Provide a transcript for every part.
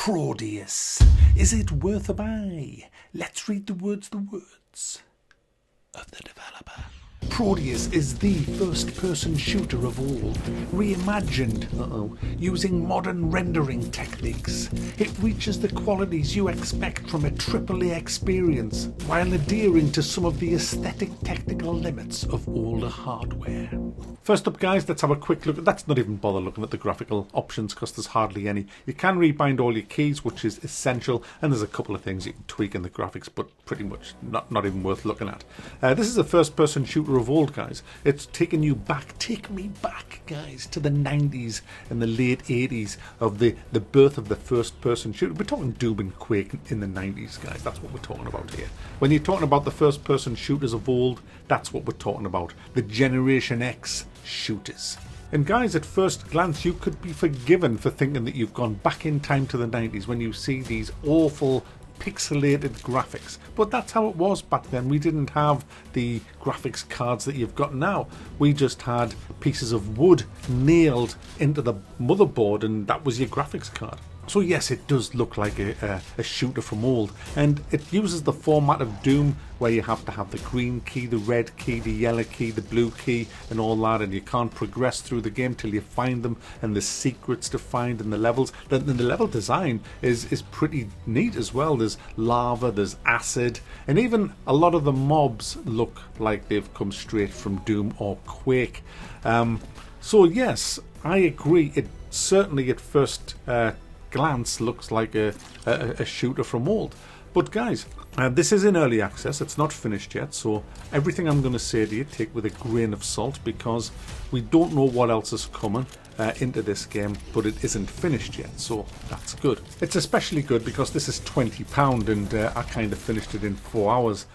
Prodeus. Is it worth a buy? Let's read the words of the developer. Prodeus is the first-person shooter of all, reimagined, using modern rendering techniques. It reaches the qualities you expect from a AAA experience, while adhering to some of the aesthetic technical limits of older hardware. First up, guys, let's have a quick look. Let's not even bother looking at the graphical options because there's hardly any. You can rebind all your keys, which is essential, and there's a couple of things you can tweak in the graphics, but pretty much not even worth looking at. This is a first-person shooter of old, guys. It's taking you back, take me back, guys, to the 90s and the late 80s of the birth of the first-person shooter. We're talking Doom and Quake in the 90s, guys. That's what we're talking about here. When you're talking about the first-person shooters of old, that's what we're talking about. The Generation X shooters. And guys, at first glance, you could be forgiven for thinking that you've gone back in time to the 90s when you see these awful pixelated graphics, but that's how it was back then. We didn't have the graphics cards that you've got now. We just had pieces of wood nailed into the motherboard, and that was your graphics card. So yes, it does look like a shooter from old, and it uses the format of Doom where you have to have the green key, the red key, the yellow key, the blue key and all that, and you can't progress through the game till you find them, and the secrets to find in the levels. The level design is pretty neat as well. There's lava, there's acid, and even a lot of the mobs look like they've come straight from Doom or Quake. So yes, I agree. It certainly at first glance looks like a shooter from old. But guys, this is in early access. It's not finished yet, so everything I'm going to say to you, take with a grain of salt, because we don't know what else is coming into this game, but it isn't finished yet, so that's good. It's especially good because this is £20 and I kind of finished it in 4 hours.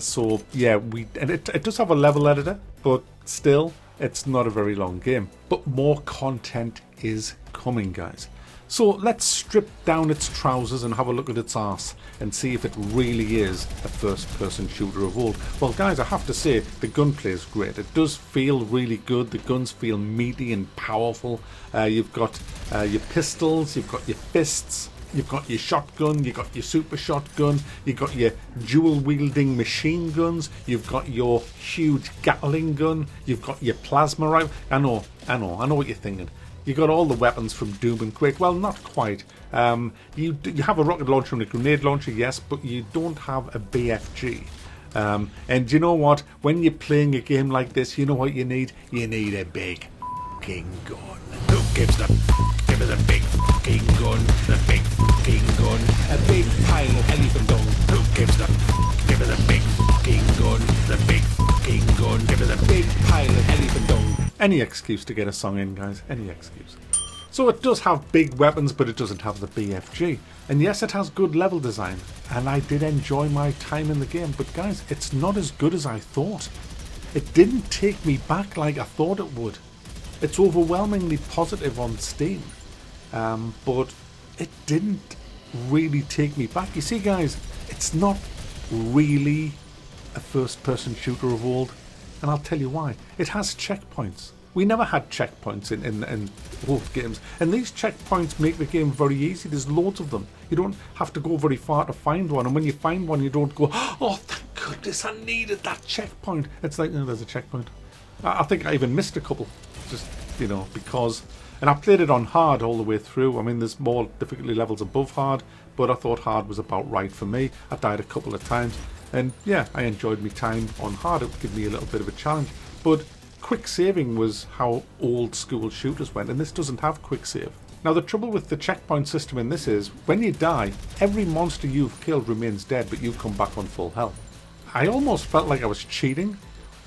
So yeah, it does have a level editor, but still, it's not a very long game. But more content is coming, guys. So let's strip down its trousers and have a look at its arse and see if it really is a first-person shooter of old. Well, guys, I have to say the gunplay is great. It does feel really good. The guns feel meaty and powerful. You've got your pistols, you've got your fists, you've got your shotgun, you've got your super shotgun, you've got your dual-wielding machine guns, you've got your huge Gatling gun, you've got your plasma rifle. I know what you're thinking. You got all the weapons from Doom and Quake. Well, not quite. You have a rocket launcher and a grenade launcher, yes, but you don't have a BFG. And you know what? When you're playing a game like this, you know what you need? You need a big f***ing gun. Who gives the f***? Give us a big f***ing gun. A big f***ing gun. A big pile of elephant dung. Who gives the f***? Give us a big f***ing gun. A big f***ing gun. Give us a big pile of elephant dung. Any excuse to get a song in, guys. Any excuse. So it does have big weapons, but it doesn't have the BFG. And yes, it has good level design. And I did enjoy my time in the game. But guys, it's not as good as I thought. It didn't take me back like I thought it would. It's overwhelmingly positive on Steam. But it didn't really take me back. You see, guys, it's not really a first-person shooter of old. And I'll tell you why. It has checkpoints. We never had checkpoints in old games. And these checkpoints make the game very easy. There's loads of them. You don't have to go very far to find one. And when you find one, you don't go, oh, thank goodness, I needed that checkpoint. It's like, no, there's a checkpoint. I think I even missed a couple. Just, because... And I played it on hard all the way through. I mean, there's more difficulty levels above hard, but I thought hard was about right for me. I died a couple of times. And yeah, I enjoyed my time on hard. It would give me a little bit of a challenge. But quick saving was how old school shooters went, and this doesn't have quick save. Now the trouble with the checkpoint system in this is, when you die, every monster you've killed remains dead, but you come back on full health. I almost felt like I was cheating.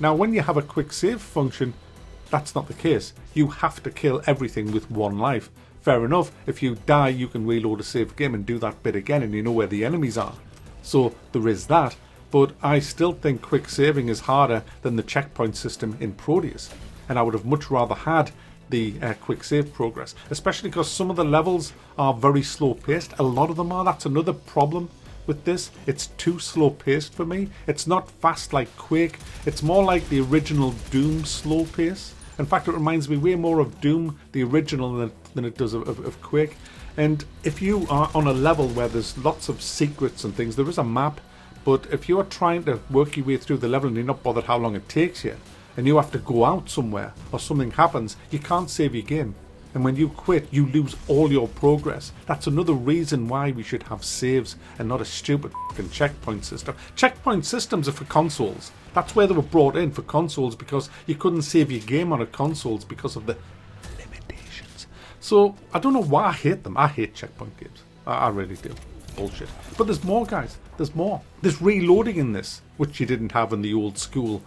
Now when you have a quick save function, that's not the case. You have to kill everything with one life. Fair enough, if you die you can reload a save game and do that bit again, and you know where the enemies are. So there is that. But I still think quick saving is harder than the checkpoint system in Prodeus. And I would have much rather had the quick save progress. Especially because some of the levels are very slow paced. A lot of them are. That's another problem with this. It's too slow paced for me. It's not fast like Quake. It's more like the original Doom slow pace. In fact, it reminds me way more of Doom, the original, than it does of Quake. And if you are on a level where there's lots of secrets and things, there is a map, but if you're trying to work your way through the level and you're not bothered how long it takes you, and you have to go out somewhere or something happens, you can't save your game. And when you quit, you lose all your progress. That's another reason why we should have saves and not a stupid fucking checkpoint system. Checkpoint systems are for consoles. That's where they were brought in, for consoles, because you couldn't save your game on a consoles because of the limitations. So I don't know why I hate them. I hate checkpoint games. I really do. Bullshit. But there's more, guys. There's more. There's reloading in this, which you didn't have in the old school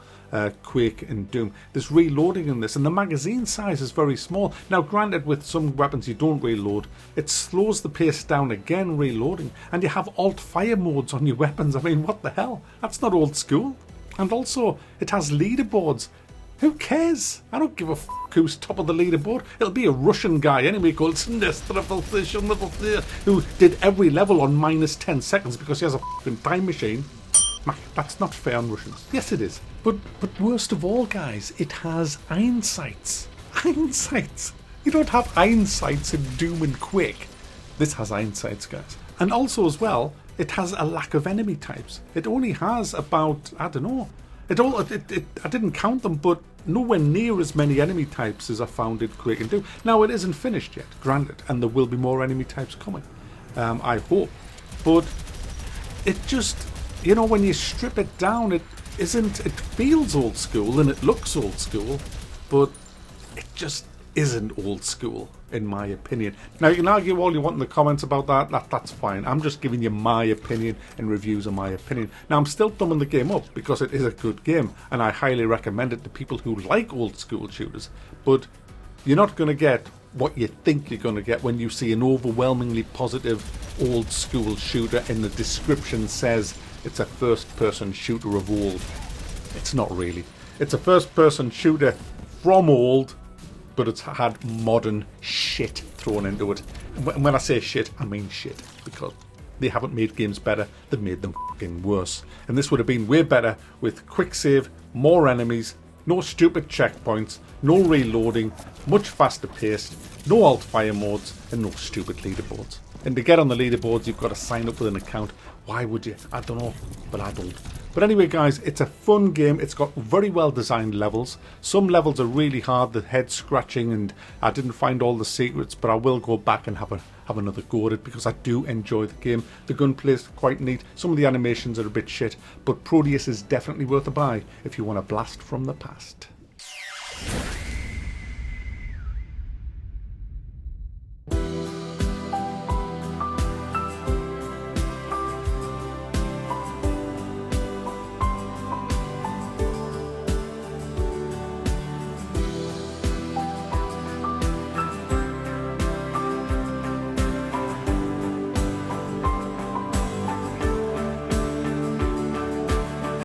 Quake and Doom. There's reloading in this, and the magazine size is very small. Now granted, with some weapons you don't reload, it slows the pace down again reloading, and you have alt fire modes on your weapons. I mean, what the hell? That's not old school. And also it has leaderboards. Who cares? I don't give a fuck who's top of the leaderboard. It'll be a Russian guy anyway called Snestrafel, who did every level on minus 10 seconds because he has a fucking time machine. That's not fair on Russians. Yes, it is. But worst of all, guys, it has iron sights. Iron sights. You don't have iron sights in Doom and Quake. This has iron sights, guys. And also as well, it has a lack of enemy types. It only has about, I don't know, I didn't count them, but nowhere near as many enemy types as I found in Quake and Doom. Now, it isn't finished yet, granted, and there will be more enemy types coming, I hope. But it just, you know, when you strip it down, it feels old school and it looks old school, but it just isn't old school, in my opinion. Now, you can argue all you want in the comments about that's fine. I'm just giving you my opinion and reviews of my opinion. Now, I'm still thumbing the game up because it is a good game, and I highly recommend it to people who like old school shooters, but you're not going to get what you think you're going to get when you see an overwhelmingly positive old school shooter and the description says it's a first-person shooter of old. It's not really. It's a first-person shooter from old, but it's had modern shit thrown into it. And when I say shit, I mean shit, because they haven't made games better, they've made them fucking worse. And this would have been way better with quick save, more enemies, no stupid checkpoints, no reloading, much faster paced, no alt fire modes, and no stupid leaderboards. And to get on the leaderboards, you've got to sign up with an account. Why would you? I don't know, but I don't. But anyway, guys, it's a fun game. It's got very well designed levels. Some levels are really hard, the head scratching, and I didn't find all the secrets, but I will go back and have another go at it because I do enjoy the game. The gunplay is quite neat. Some of the animations are a bit shit, but Prodeus is definitely worth a buy if you want a blast from the past.